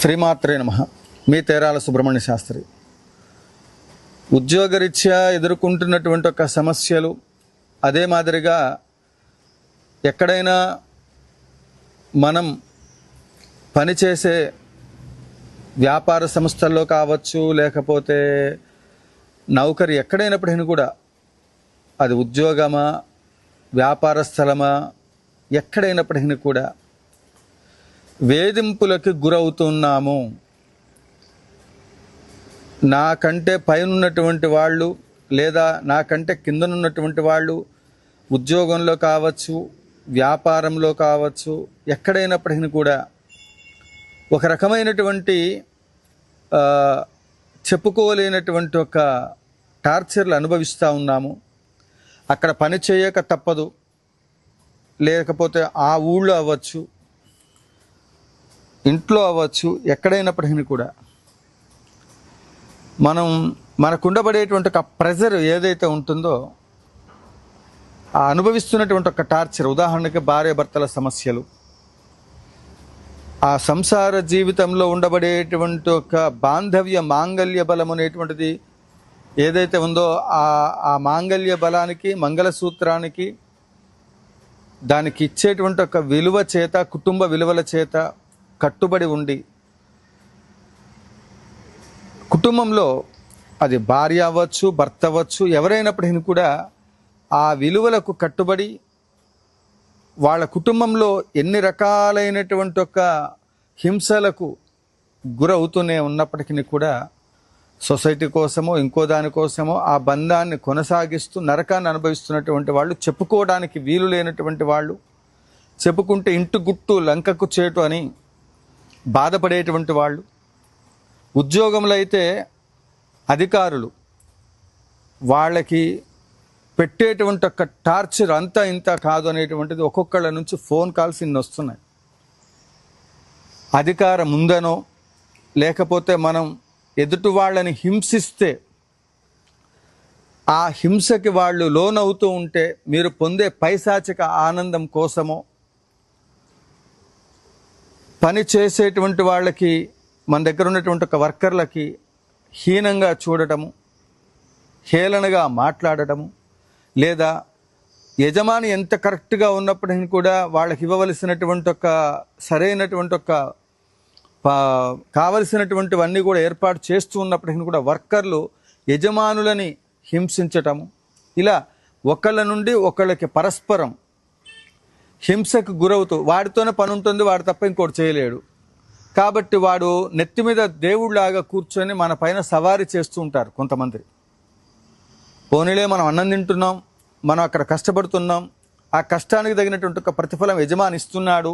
శ్రీమాత్రే నమః. మీ తేరాల సుబ్రహ్మణ్య శాస్త్రి. ఉద్యోగరీత్యా ఎదుర్కొంటున్నటువంటి ఒక సమస్యలు, అదే మాదిరిగా ఎక్కడైనా మనం పనిచేసే వ్యాపార సంస్థల్లో కావచ్చు, లేకపోతే నౌకరి ఎక్కడైనప్పటికీ కూడా, అది ఉద్యోగమా వ్యాపార స్థలమా ఎక్కడైనప్పటికీ కూడా వేధింపులకు గురవుతున్నాము. నాకంటే పైనున్నటువంటి వాళ్ళు లేదా నాకంటే కిందనున్నటువంటి వాళ్ళు ఉద్యోగంలో కావచ్చు, వ్యాపారంలో కావచ్చు, ఎక్కడైనప్పటికీ కూడా ఒక రకమైనటువంటి చెప్పుకోలేనటువంటి ఒక టార్చర్లు అనుభవిస్తూ ఉన్నాము. అక్కడ పని చేయక తప్పదు, లేకపోతే ఆ ఊళ్ళో అవ్వచ్చు, ఇంట్లో అవ్వచ్చు, ఎక్కడైనప్పటికీ కూడా మనకుండబడేటువంటి ఒక ప్రెజర్ ఏదైతే ఉంటుందో, ఆ అనుభవిస్తున్నటువంటి ఒక టార్చర్, ఉదాహరణకి భార్యాభర్తల సమస్యలు, ఆ సంసార జీవితంలో ఉండబడేటువంటి ఒక బాంధవ్య మాంగళ్య బలం అనేటువంటిది ఏదైతే ఉందో, ఆ మాంగళ్య బలానికి, మంగళసూత్రానికి, దానికి ఇచ్చేటువంటి ఒక విలువ చేత, కుటుంబ విలువల చేత కట్టుబడి ఉండి, కుటుంబంలో అది భార్య అవ్వచ్చు, భర్త అవ్వచ్చు, ఎవరైనప్పటికీ కూడా ఆ విలువలకు కట్టుబడి వాళ్ళ కుటుంబంలో ఎన్ని రకాలైనటువంటి ఒక హింసలకు గురవుతూనే ఉన్నప్పటికీ కూడా సొసైటీ కోసమో ఇంకో దానికోసమో ఆ బంధాన్ని కొనసాగిస్తూ నరకాన్ని అనుభవిస్తున్నటువంటి వాళ్ళు, చెప్పుకోవడానికి వీలు లేనటువంటి వాళ్ళు, చెప్పుకుంటే ఇంటి గుట్టు లంకకు చేటు అని బాధపడేటువంటి వాళ్ళు, ఉద్యోగంలో అయితే అధికారులు వాళ్ళకి పెట్టేటువంటి ఒక టార్చర్ అంతా ఇంత కాదు అనేటువంటిది ఒక్కొక్కళ్ళ నుంచి ఫోన్ కాల్స్ ఇన్ని వస్తున్నాయి. అధికారం ఉందనో, లేకపోతే మనం ఎదుటి వాళ్ళని హింసిస్తే ఆ హింసకి వాళ్ళు లోనవుతూ ఉంటే మీరు పొందే పైశాచిక ఆనందం కోసమో, పని చేసేటువంటి వాళ్ళకి, మన దగ్గర ఉన్నటువంటి ఒక వర్కర్లకి హీనంగా చూడటము, హేళనగా మాట్లాడటము, లేదా యజమాని ఎంత కరెక్ట్గా ఉన్నప్పటికీ కూడా వాళ్ళకి ఇవ్వవలసినటువంటి ఒక సరైనటువంటి ఒక కావలసినటువంటివన్నీ కూడా ఏర్పాటు చేస్తూ ఉన్నప్పటికీ కూడా వర్కర్లు యజమానులని హింసించటము, ఇలా ఒకళ్ళ నుండి ఒకళ్ళకి పరస్పరం హింసకు గురవుతూ, వాడితోనే పని ఉంటుంది, వాడు తప్ప ఇంకోటి చేయలేడు కాబట్టి వాడు నెత్తి మీద దేవుడిలాగా కూర్చొని మన పైన సవారీ చేస్తూ ఉంటారు కొంతమంది. పోనీలే, మనం అన్నం తింటున్నాం, మనం అక్కడ కష్టపడుతున్నాం, ఆ కష్టానికి తగినటువంటి ఒక ప్రతిఫలం యజమాని ఇస్తున్నాడు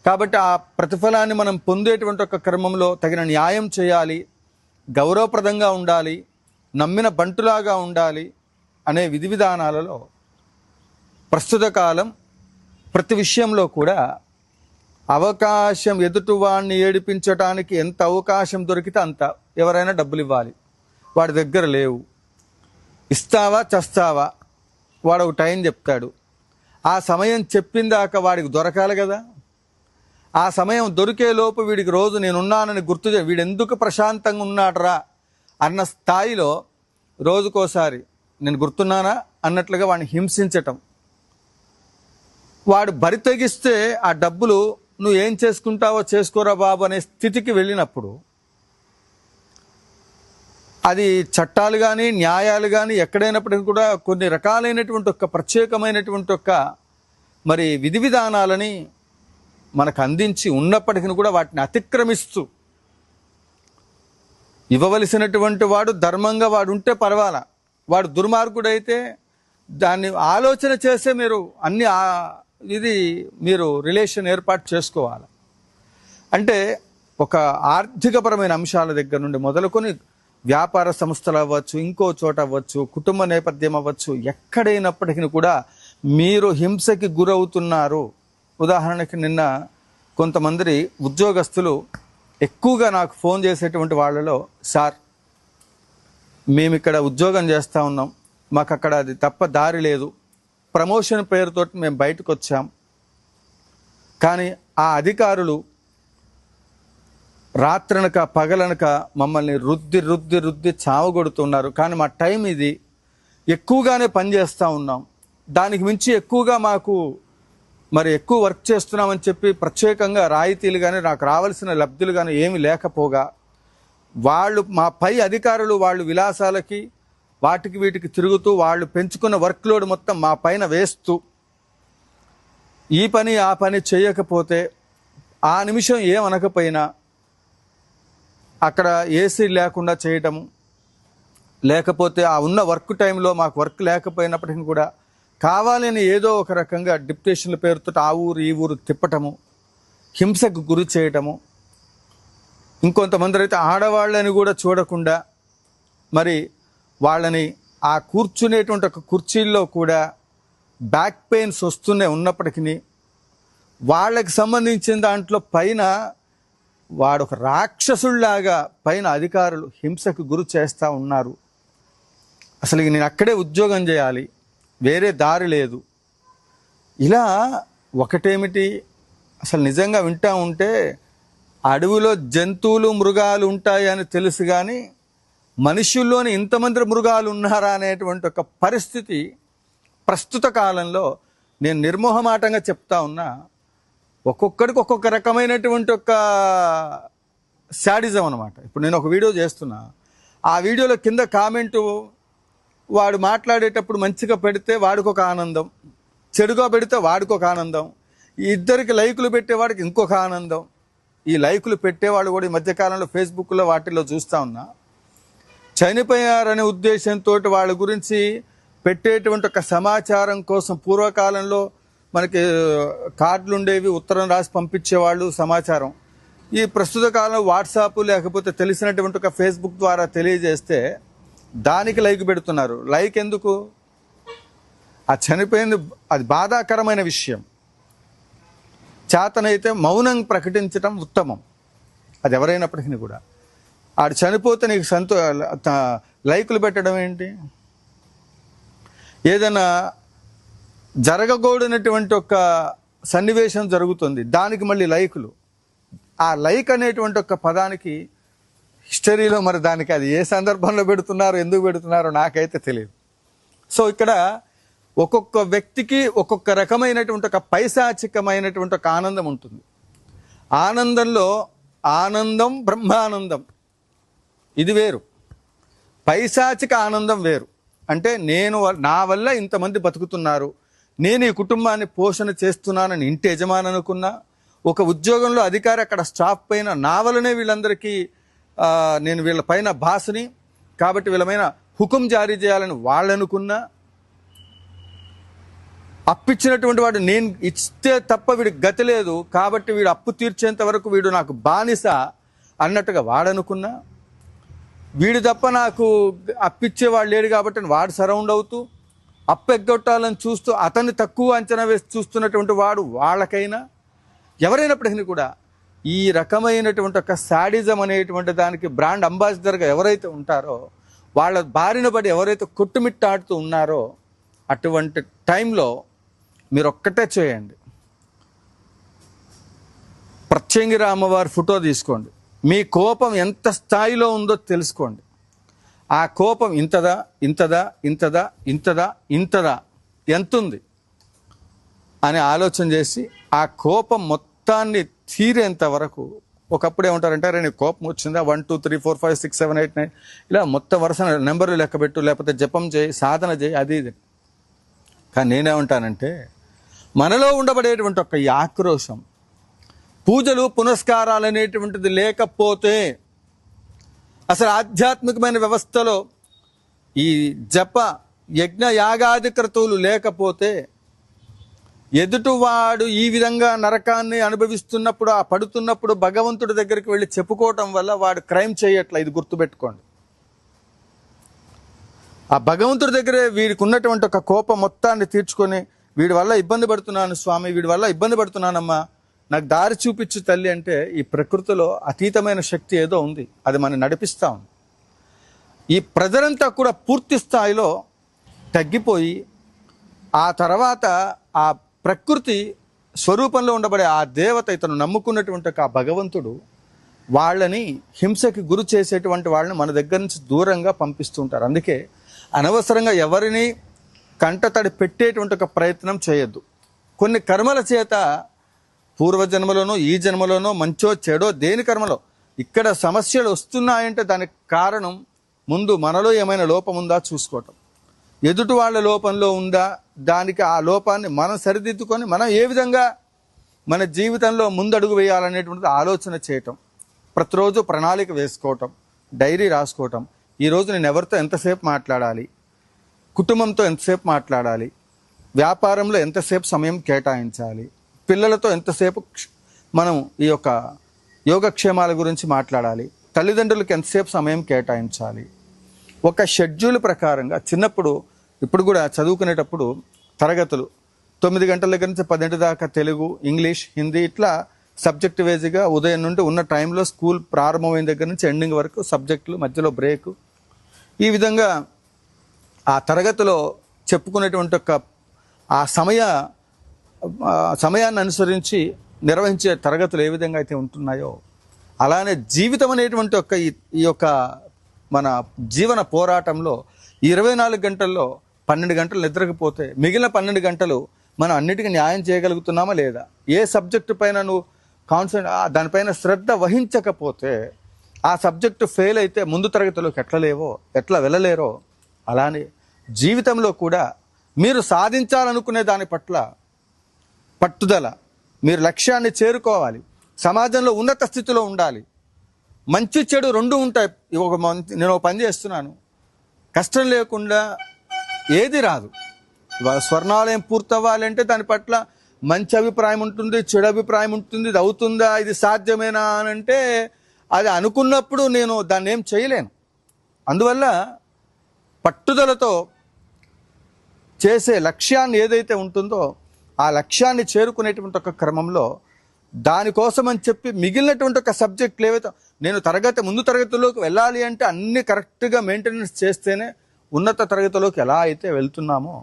కాబట్టి ఆ ప్రతిఫలాన్ని మనం పొందేటువంటి ఒక క్రమంలో తగిన న్యాయం చేయాలి, గౌరవప్రదంగా ఉండాలి, నమ్మిన బంటులాగా ఉండాలి అనే విధి విధానాలలో ప్రస్తుత కాలం ప్రతి విషయంలో కూడా అవకాశం, ఎదుటివాడిని ఏడిపించడానికి ఎంత అవకాశం దొరికితే అంత, ఎవరైనా డబ్బులు ఇవ్వాలి, వాడి దగ్గర లేవు, ఇస్తావా చస్తావా, వాడు ఒక టైం చెప్తాడు, ఆ సమయం చెప్పిందాక వాడికి దొరకాలి కదా. ఆ సమయం దొరికే లోపు వీడికి రోజు నేనున్నానని గుర్తు వీడు ఎందుకు ప్రశాంతంగా ఉన్నాడరా అన్న స్థాయిలో రోజుకోసారి నేను గుర్తున్నానా అన్నట్లుగా వాడిని హింసించటం, వాడు బరి తెగిస్తే ఆ డబ్బులు నువ్వు ఏం చేసుకుంటావో చేసుకోరా బాబు అనే స్థితికి వెళ్ళినప్పుడు, అది చట్టాలు కానీ న్యాయాలు కానీ ఎక్కడైనప్పటికీ కూడా కొన్ని రకాలైనటువంటి ఒక ప్రత్యేకమైనటువంటి ఒక మరి విధి విధానాలని మనకు అందించి ఉన్నప్పటికీ కూడా వాటిని అతిక్రమిస్తూ ఇవ్వవలసినటువంటి వాడు ధర్మంగా వాడు ఉంటే పర్వాలా, వాడు దుర్మార్గుడైతే దాన్ని ఆలోచన చేసే మీరు మీరు రిలేషన్ ఏర్పాటు చేసుకోవాలి. అంటే ఒక ఆర్థికపరమైన అంశాల దగ్గర నుండి మొదలుకొని వ్యాపార సంస్థలు అవ్వచ్చు, ఇంకో చోట అవ్వచ్చు, కుటుంబ నేపథ్యం అవ్వచ్చు, ఎక్కడైనప్పటికీ కూడా మీరు హింసకి గురవుతున్నారు. ఉదాహరణకి నిన్న కొంతమంది ఉద్యోగస్తులు ఎక్కువగా నాకు ఫోన్ చేసేటువంటి వాళ్ళలో, సార్ మేము ఇక్కడ ఉద్యోగం చేస్తూ ఉన్నాం, మాకు అక్కడ అది తప్ప దారి లేదు, ప్రమోషన్ పేరుతో మేము బయటకు వచ్చాం, కానీ ఆ అధికారులు రాత్రనక పగలనక మమ్మల్ని రుద్ది రుద్ది రుద్ది చావగొడుతున్నారు. కానీ మా టైం ఇది, ఎక్కువగానే పనిచేస్తూ ఉన్నాం. దానికి మించి ఎక్కువగా మాకు మరి ఎక్కువ వర్క్ చేస్తున్నామని చెప్పి ప్రత్యేకంగా రాయితీలు కానీ నాకు రావాల్సిన లబ్ధులు కానీ ఏమి లేకపోగా వాళ్ళు మా పై అధికారులు వాళ్ళు విలాసాలకి వాటికి వీటికి తిరుగుతూ వాళ్ళు పెంచుకున్న వర్క్ లోడ్ మొత్తం మా పైన వేస్తూ ఈ పని ఆ పని చేయకపోతే ఆ నిమిషం ఏమనకపోయినా అక్కడ ఏసీ లేకుండా చేయటము, లేకపోతే ఆ ఉన్న వర్క్ టైంలో మాకు వర్క్ లేకపోయినప్పటికీ కూడా కావాలని ఏదో ఒక రకంగా డిప్యుటేషన్ల పేరుతో ఆ ఊరు ఈ ఊరు తిప్పటము, హింసకు గురి చేయటము. ఇంకొంతమంది అయితే ఆడవాళ్ళని కూడా చూడకుండా మరి వాళ్ళని ఆ కూర్చునేటువంటి ఒక కుర్చీల్లో కూడా బ్యాక్ పెయిన్స్ వస్తూనే ఉన్నప్పటికీ వాళ్ళకి సంబంధించిన దాంట్లో పైన వాడు ఒక రాక్షసుల్లాగా పైన అధికారులు హింసకు గురి చేస్తూ ఉన్నారు. అసలు నేను అక్కడే ఉద్యోగం చేయాలి, వేరే దారి లేదు. ఇలా ఒకటేమిటి, అసలు నిజంగా వింటూ ఉంటే అడవిలో జంతువులు మృగాలు ఉంటాయని తెలుసు, కానీ మనుషుల్లోని ఇంతమంది మృగాలు ఉన్నారా అనేటువంటి ఒక పరిస్థితి ప్రస్తుత కాలంలో నేను నిర్మోహమాటంగా చెప్తా ఉన్నా. ఒక్కొక్కడికి ఒక్కొక్క రకమైనటువంటి ఒక శాడిజం అనమాట. ఇప్పుడు నేను ఒక వీడియో చేస్తున్నా, ఆ వీడియోలో కింద కామెంటు వాడు మాట్లాడేటప్పుడు మంచిగా పెడితే వాడికి ఒక ఆనందం, చెడుగా పెడితే వాడికి ఒక ఆనందం, ఇద్దరికి లైకులు పెట్టేవాడికి ఇంకొక ఆనందం. ఈ లైకులు పెట్టేవాడు కూడా ఈ మధ్యకాలంలో ఫేస్బుక్లో వాటిల్లో చూస్తూ ఉన్నా, చనిపోయారనే ఉద్దేశంతో వాళ్ళ గురించి పెట్టేటువంటి ఒక సమాచారం కోసం పూర్వకాలంలో మనకి కార్డులు ఉండేవి, ఉత్తరం రాసి పంపించేవాళ్ళు సమాచారం. ఈ ప్రస్తుత కాలంలో వాట్సాప్ లేకపోతే తెలిసినటువంటి ఒక ఫేస్బుక్ ద్వారా తెలియజేస్తే దానికి లైక్ పెడుతున్నారు. లైక్ ఎందుకు? ఆ చనిపోయింది అది బాధాకరమైన విషయం. చేతనైతే మౌనం ప్రకటించడం ఉత్తమం, అది ఎవరైనప్పటికీ కూడా. ఆడు చనిపోతే నీకు లైకులు పెట్టడం ఏంటి? ఏదైనా జరగకూడనటువంటి ఒక సన్నివేశం జరుగుతుంది, దానికి మళ్ళీ లైకులు. ఆ లైక్ అనేటువంటి ఒక పదానికి హిస్టరీలో మరి దానికి అది ఏ సందర్భంలో పెడుతున్నారో ఎందుకు పెడుతున్నారో నాకైతే తెలియదు. సో ఇక్కడ ఒక్కొక్క వ్యక్తికి ఒక్కొక్క రకమైనటువంటి ఒక పైశాచికమైనటువంటి ఒక ఆనందం ఉంటుంది. ఆనందంలో ఆనందం బ్రహ్మానందం ఇది వేరు, పైశాచిక ఆనందం వేరు. అంటే నా వల్ల ఇంతమంది బతుకుతున్నారు, నేను ఈ కుటుంబాన్ని పోషణ చేస్తున్నానని ఇంటి యజమాని అనుకున్నా, ఒక ఉద్యోగంలో అధికారి అక్కడ స్టాఫ్ పైన నా వల్లనే వీళ్ళందరికీ నేను వీళ్ళ పైన బాస్ని కాబట్టి వీళ్ళమైన హుకుం జారీ చేయాలని వాళ్ళు అనుకున్నా, అప్పిచ్చినటువంటి వాడు నేను ఇస్తే తప్ప వీడికి గతి లేదు కాబట్టి వీడు అప్పు తీర్చేంత వరకు వీడు నాకు బానిస అన్నట్టుగా వాడనుకున్నా, వీడు తప్ప నాకు అప్పిచ్చేవాడు లేడు కాబట్టి వాడు సరౌండ్ అవుతూ అప్పు ఎగ్గొట్టాలని చూస్తూ అతన్ని తక్కువ అంచనా వేసి చూస్తున్నటువంటి వాడు వాళ్ళకైనా ఎవరైనప్పటికీ కూడా ఈ రకమైనటువంటి ఒక శాడిజం అనేటువంటి దానికి బ్రాండ్ అంబాసిడర్గా ఎవరైతే ఉంటారో వాళ్ళ బారిన పడి ఎవరైతే కొట్టుమిట్టాడుతూ ఉన్నారో అటువంటి టైంలో మీరు ఒక్కటే చేయండి, ప్రత్యంగిర అమ్మవారి ఫోటో తీసుకోండి, మీ కోపం ఎంత స్థాయిలో ఉందో తెలుసుకోండి. ఆ కోపం ఇంతదా ఇంతదా ఇంతదా ఇంతదా ఇంతదా ఎంతుంది అని ఆలోచన చేసి ఆ కోపం మొత్తాన్ని తీరేంత వరకు, ఒకప్పుడు ఏమంటారంటే అరే నీకు కోపం వచ్చిందా 1 2 3 4 5 6 7 8 9 ఇలా మొత్తం వరుస నెంబర్లు లెక్కబెట్టు, లేకపోతే జపం చేయి, సాధన చేయి, అది ఇది. కానీ నేనేమంటానంటే మనలో ఉండబడేటువంటి ఒక ఈ ఆక్రోశం, పూజలు పునస్కారాలు అనేటువంటిది లేకపోతే, అసలు ఆధ్యాత్మికమైన వ్యవస్థలో ఈ జప యజ్ఞ యాగాది క్రతువులు లేకపోతే, ఎదుటివాడు ఈ విధంగా నరకాన్ని అనుభవిస్తున్నప్పుడు ఆ పడుతున్నప్పుడు భగవంతుడి దగ్గరికి వెళ్ళి చెప్పుకోవటం వల్ల వాడు క్రైమ్ చేయట్లా. ఇది గుర్తుపెట్టుకోండి. ఆ భగవంతుడి దగ్గరే వీడికి ఉన్నటువంటి ఒక కోపం మొత్తాన్ని తీర్చుకొని వీడి వల్ల ఇబ్బంది పడుతున్నాను స్వామి, వీడి వల్ల ఇబ్బంది పడుతున్నానమ్మా, నాకు దారి చూపించు తల్లి అంటే ఈ ప్రకృతిలో అతీతమైన శక్తి ఏదో ఉంది, అది మనం నడిపిస్తా ఉంది. ఈ ప్రజలంతా కూడా పూర్తి స్థాయిలో తగ్గిపోయి ఆ తర్వాత ఆ ప్రకృతి స్వరూపంలో ఉండబడే ఆ దేవత, ఇతను నమ్ముకున్నటువంటి ఆ భగవంతుడు వాళ్ళని హింసకి గురి చేసేటువంటి వాళ్ళని మన దగ్గర నుంచి దూరంగా పంపిస్తూ ఉంటారు. అందుకే అనవసరంగా ఎవరిని కంటతడి పెట్టేటువంటి ఒక ప్రయత్నం చేయొద్దు. కొన్ని కర్మల చేత పూర్వజన్మలోనో ఈ జన్మలోనో మంచో చెడో దేని కర్మలో ఇక్కడ సమస్యలు వస్తున్నాయంటే దానికి కారణం ముందు మనలో ఏమైనా లోపం ఉందా చూసుకోవటం, ఎదుటి వాళ్ళ లోపంలో ఉందా, దానికి ఆ లోపాన్ని మనం సరిదిద్దుకొని మనం ఏ విధంగా మన జీవితంలో ముందడుగు వేయాలనేటువంటిది ఆలోచన చేయటం, ప్రతిరోజు ప్రణాళిక వేసుకోవటం, డైరీ రాసుకోవటం. ఈరోజు నేను ఎవరితో ఎంతసేపు మాట్లాడాలి, కుటుంబంతో ఎంతసేపు మాట్లాడాలి, వ్యాపారంలో ఎంతసేపు సమయం కేటాయించాలి, పిల్లలతో ఎంతసేపు మనం ఈ యొక్క యోగక్షేమాల గురించి మాట్లాడాలి, తల్లిదండ్రులకు ఎంతసేపు సమయం కేటాయించాలి. ఒక షెడ్యూల్ ప్రకారంగా చిన్నప్పుడు ఇప్పుడు కూడా చదువుకునేటప్పుడు తరగతులు 9 గంటల దగ్గర నుంచి 10 దాకా తెలుగు, ఇంగ్లీష్, హిందీ ఇట్లా సబ్జెక్ట్ వేజ్గా ఉదయం నుండి ఉన్న టైంలో స్కూల్ ప్రారంభమైన దగ్గర నుంచి ఎండింగ్ వరకు సబ్జెక్టులు, మధ్యలో బ్రేకు, ఈ విధంగా ఆ తరగతిలో చెప్పుకునేటువంటి ఒక ఆ సమయాన్ని అనుసరించి నిర్వహించే తరగతులు ఏ విధంగా అయితే ఉంటున్నాయో అలానే జీవితం అనేటువంటి ఒక ఈ యొక్క మన జీవన పోరాటంలో 24 గంటల్లో 12 గంటలు నిద్రకపోతే మిగిలిన 12 గంటలు మనం అన్నిటికీ న్యాయం చేయగలుగుతున్నామా లేదా, ఏ సబ్జెక్టు పైన నువ్వు దానిపైన శ్రద్ధ వహించకపోతే ఆ సబ్జెక్టు ఫెయిల్ అయితే ముందు తరగతిలోకి ఎట్లా వెళ్ళలేరో అలానే జీవితంలో కూడా మీరు సాధించాలనుకునే దాని పట్ల పట్టుదల, మీరు లక్ష్యాన్ని చేరుకోవాలి, సమాజంలో ఉన్నత స్థితిలో ఉండాలి. మంచి చెడు రెండు ఉంటాయి. నేను ఒక పని చేస్తున్నాను, కష్టం లేకుండా ఏది రాదు. ఇవాళ స్వర్ణాలయం పూర్తవ్వాలంటే దాని పట్ల మంచి అభిప్రాయం ఉంటుంది, చెడు అభిప్రాయం ఉంటుంది. ఇది అవుతుందా, ఇది సాధ్యమేనా అని అంటే అది అనుకున్నప్పుడు నేను దాన్ని ఏం చేయలేను. అందువల్ల పట్టుదలతో చేసే లక్ష్యాన్ని ఏదైతే ఉంటుందో ఆ లక్ష్యాన్ని చేరుకునేటువంటి ఒక క్రమంలో దానికోసం అని చెప్పి మిగిలినటువంటి ఒక సబ్జెక్టులు ఏవైతే నేను ముందు తరగతిలోకి వెళ్ళాలి అంటే అన్ని కరెక్ట్గా మెయింటెనెన్స్ చేస్తేనే ఉన్నత తరగతిలోకి ఎలా అయితే వెళ్తున్నామో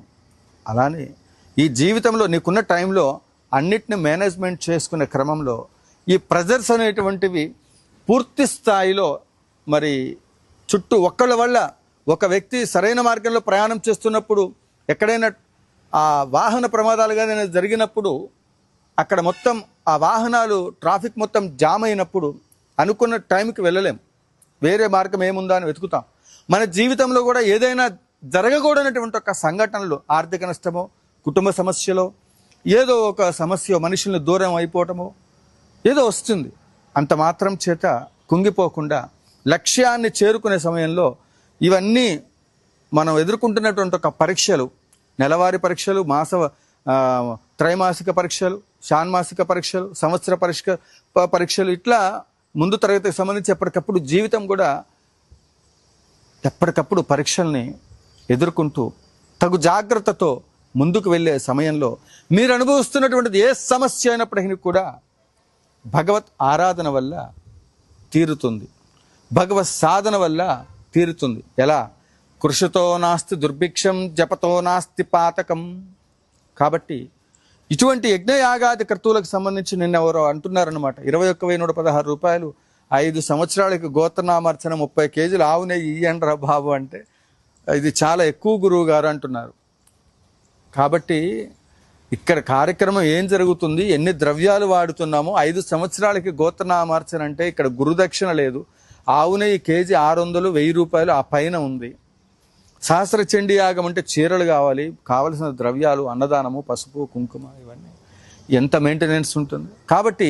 అలానే ఈ జీవితంలో నీకున్న టైంలో అన్నిటిని మేనేజ్మెంట్ చేసుకునే క్రమంలో ఈ ప్రెజర్స్ అనేటువంటివి పూర్తి స్థాయిలో మరి చుట్టూ ఒక్కళ్ళ వల్ల ఒక వ్యక్తి సరైన మార్గంలో ప్రయాణం చేస్తున్నప్పుడు ఎక్కడైనా ఆ వాహన ప్రమాదాలుగా జరిగినప్పుడు అక్కడ మొత్తం ఆ వాహనాలు ట్రాఫిక్ మొత్తం జామ్ అయినప్పుడు అనుకున్న టైంకి వెళ్ళలేం, వేరే మార్గం ఏముందా అని వెతుకుతాం. మన జీవితంలో కూడా ఏదైనా జరగకూడనటువంటి ఒక సంఘటనలు, ఆర్థిక నష్టమో, కుటుంబ సమస్యలో, ఏదో ఒక సమస్య మనుషుల్ని దూరం అయిపోవటమో ఏదో వస్తుంది. అంత మాత్రం చేత కుంగిపోకుండా లక్ష్యాన్ని చేరుకునే సమయంలో ఇవన్నీ మనం ఎదుర్కొంటున్నటువంటి ఒక పరీక్షలు, నెలవారీ పరీక్షలు, త్రైమాసిక పరీక్షలు, షాన్మాసిక పరీక్షలు, సంవత్సర పరీక్షలు ఇట్లా ముందు తరగతికి సంబంధించి ఎప్పటికప్పుడు జీవితం కూడా ఎప్పటికప్పుడు పరీక్షల్ని ఎదుర్కొంటూ తగు జాగ్రత్తతో ముందుకు వెళ్ళే సమయంలో మీరు అనుభవిస్తున్నటువంటిది ఏ సమస్య అయినప్పటికీ కూడా భగవత్ ఆరాధన వల్ల తీరుతుంది, భగవత్ సాధన వల్ల తీరుతుంది. ఎలా? కృషితో నాస్తి దుర్భిక్షం, జపతో నాస్తి పాతకం. కాబట్టి ఇటువంటి యజ్ఞయాగాది కర్తువులకు సంబంధించి నిన్న ఎవరో అంటున్నారనమాట, 21,116 రూపాయలు 5 సంవత్సరాలకి గోత్రనామార్చన 30 కేజీలు ఆవు నెయ్యి ఇయ్యండ్రా బాబు అంటే ఇది చాలా ఎక్కువ గురువు గారు అంటున్నారు. కాబట్టి ఇక్కడ కార్యక్రమం ఏం జరుగుతుంది, ఎన్ని ద్రవ్యాలు వాడుతున్నామో, 5 సంవత్సరాలకి గోత్రనామార్చన అంటే ఇక్కడ గురుదక్షిణ లేదు, ఆవు నెయ్యి కేజీ 600, 1000 రూపాయలు ఆ పైన ఉంది. సహస్ర చండీ యాగం అంటే చీరలు కావాలి, కావలసిన ద్రవ్యాలు, అన్నదానము, పసుపు, కుంకుమ, ఇవన్నీ ఎంత మెయింటెనెన్స్ ఉంటుంది. కాబట్టి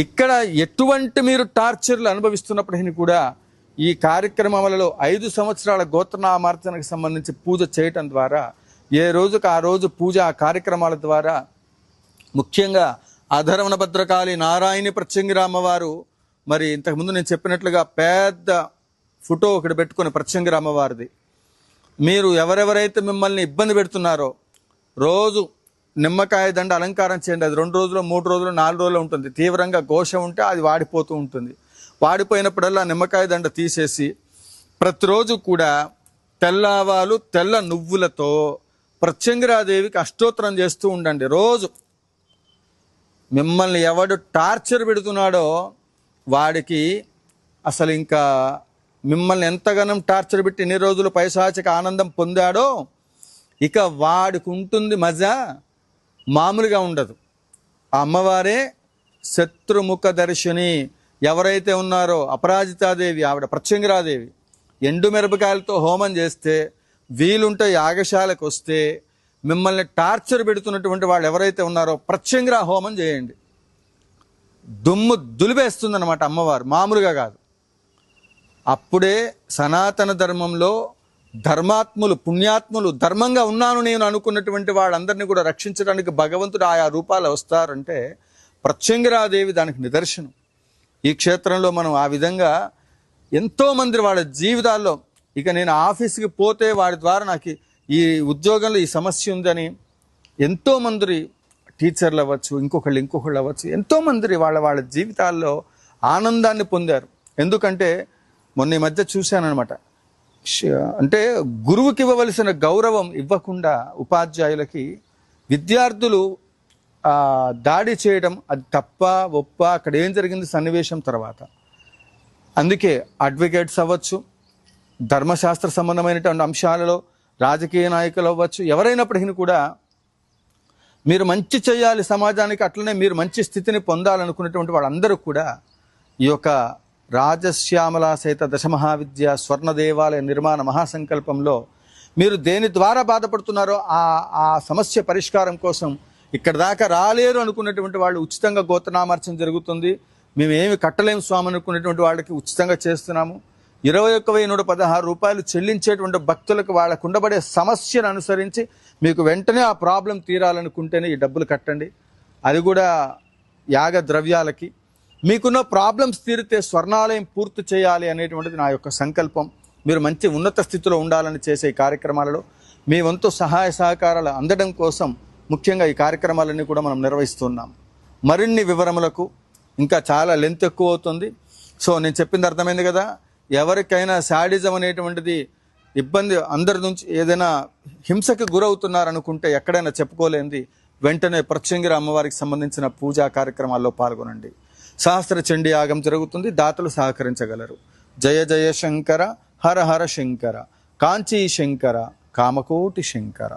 ఇక్కడ ఎటువంటి మీరు టార్చర్లు అనుభవిస్తున్నప్పటికీ కూడా ఈ కార్యక్రమాలలో 5 సంవత్సరాల గోత్రనామార్చనకు సంబంధించి పూజ చేయటం ద్వారా ఏ రోజుకు ఆ రోజు పూజ కార్యక్రమాల ద్వారా ముఖ్యంగా అధర్వణ భద్రకాళి నారాయణి ప్రత్యంగిర అమ్మవారు మరి ఇంతకుముందు నేను చెప్పినట్లుగా పెద్ద ఫోటో ఒకటి పెట్టుకుని ప్రత్యంగిర అమ్మవారిది, మీరు ఎవరెవరైతే మిమ్మల్ని ఇబ్బంది పెడుతున్నారో రోజు నిమ్మకాయ దండ అలంకారం చేయండి. అది 2 రోజులు, 3 రోజులు, 4 రోజులు ఉంటుంది. తీవ్రంగా ఘోష ఉంటే అది వాడిపోతూ ఉంటుంది. వాడిపోయినప్పుడల్లా నిమ్మకాయ దండ తీసేసి ప్రతిరోజు కూడా తెల్లవాలు తెల్ల నువ్వులతో ప్రత్యంగిరాదేవికి అష్టోత్తరం చేస్తూ ఉండండి. రోజు మిమ్మల్ని ఎవడు టార్చర్ పెడుతున్నాడో వాడికి అసలు ఇంకా మిమ్మల్ని ఎంతగానం టార్చర్ పెట్టి ఇన్ని రోజులు పైశాచిక ఆనందం పొందాడో ఇక వాడికి ఉంటుంది మజా మామూలుగా ఉండదు. ఆ అమ్మవారే శత్రుముఖ దర్శిని. ఎవరైతే ఉన్నారో అపరాజితాదేవి, ఆవిడ ప్రత్యంగిరాదేవి, ఎండు మిరపకాయలతో హోమం చేస్తే, వీలుంటే యాగశాలకు వస్తే, మిమ్మల్ని టార్చర్ పెడుతున్నటువంటి వాళ్ళు ఎవరైతే ఉన్నారో ప్రత్యంగిరా హోమం చేయండి. దుమ్ము దులిపేస్తుందన్నమాట అమ్మవారు, మామూలుగా కాదు. అప్పుడే సనాతన ధర్మంలో ధర్మాత్ములు, పుణ్యాత్ములు, ధర్మంగా ఉన్నాను నేను అనుకున్నటువంటి వాళ్ళందరినీ కూడా రక్షించడానికి భగవంతుడు ఆయా రూపాలు వస్తారంటే ప్రత్యంగిరాదేవి దానికి నిదర్శనం. ఈ క్షేత్రంలో మనం ఆ విధంగా ఎంతోమంది వాళ్ళ జీవితాల్లో, ఇక నేను ఆఫీస్కి పోతే వాడి ద్వారా నాకు ఈ ఉద్యోగంలో ఈ సమస్య ఉందని ఎంతోమంది టీచర్లు అవ్వచ్చు, ఇంకొకళ్ళు అవ్వచ్చు, ఎంతోమంది వాళ్ళ జీవితాల్లో ఆనందాన్ని పొందారు. ఎందుకంటే మొన్న ఈ మధ్య చూశానమాట, అంటే గురువుకి ఇవ్వవలసిన గౌరవం ఇవ్వకుండా ఉపాధ్యాయులకి విద్యార్థులు దాడి చేయడం, అది తప్ప ఒప్ప, అక్కడ ఏం జరిగింది సన్నివేశం తర్వాత. అందుకే అడ్వకేట్స్ అవ్వచ్చు, ధర్మశాస్త్ర సంబంధమైనటువంటి అంశాలలో రాజకీయ నాయకులు అవ్వచ్చు, ఎవరైనప్పటికీ కూడా మీరు మంచి చేయాలి సమాజానికి, అట్లనే మీరు మంచి స్థితిని పొందాలనుకునేటువంటి వాళ్ళందరూ కూడా ఈ యొక్క రాజశ్యామల సహిత దశమహావిద్య స్వర్ణ దేవాలయ నిర్మాణ మహాసంకల్పంలో మీరు దేని ద్వారా బాధపడుతున్నారో ఆ సమస్య పరిష్కారం కోసం ఇక్కడ దాకా రాలేరు అనుకున్నటువంటి వాళ్ళు ఉచితంగా గోత్రనామార్చన జరుగుతుంది. మేము ఏమి కట్టలేము స్వామి అనుకునేటువంటి వాళ్ళకి ఉచితంగా చేస్తున్నాము. 21,116 రూపాయలు చెల్లించేటువంటి భక్తులకు వాళ్ళకు ఉండబడే సమస్యను అనుసరించి మీకు వెంటనే ఆ ప్రాబ్లం తీరాలనుకుంటేనే ఈ డబ్బులు కట్టండి. అది కూడా యాగ ద్రవ్యాలకి. మీకున్న ప్రాబ్లమ్స్ తీరితే స్వర్ణాలయం పూర్తి చేయాలి అనేటువంటిది నా యొక్క సంకల్పం. మీరు మంచి ఉన్నత స్థితిలో ఉండాలని చేసే ఈ కార్యక్రమాలలో మీ వంతు సహాయ సహకారాలు అందడం కోసం ముఖ్యంగా ఈ కార్యక్రమాలన్నీ కూడా మనం నిర్వహిస్తున్నాం. మరిన్ని వివరములకు ఇంకా చాలా లెంత్ ఎక్కువ అవుతుంది. సో నేను చెప్పింది అర్థమైంది కదా. ఎవరికైనా శాడిజం అనేటువంటిది ఇబ్బంది, అందరి నుంచి ఏదైనా హింసకు గురవుతున్నారనుకుంటే ఎక్కడైనా చెప్పుకోలేంది, వెంటనే ప్రత్యంగిర అమ్మవారికి సంబంధించిన పూజా కార్యక్రమాల్లో పాల్గొనండి. సహస్ర చండీ యాగం జరుగుతుంది, దాతలు సహకరించగలరు. జయ జయ శంకర, హర హర శంకర, కాంచీ శంకర, కామకోటి శంకర.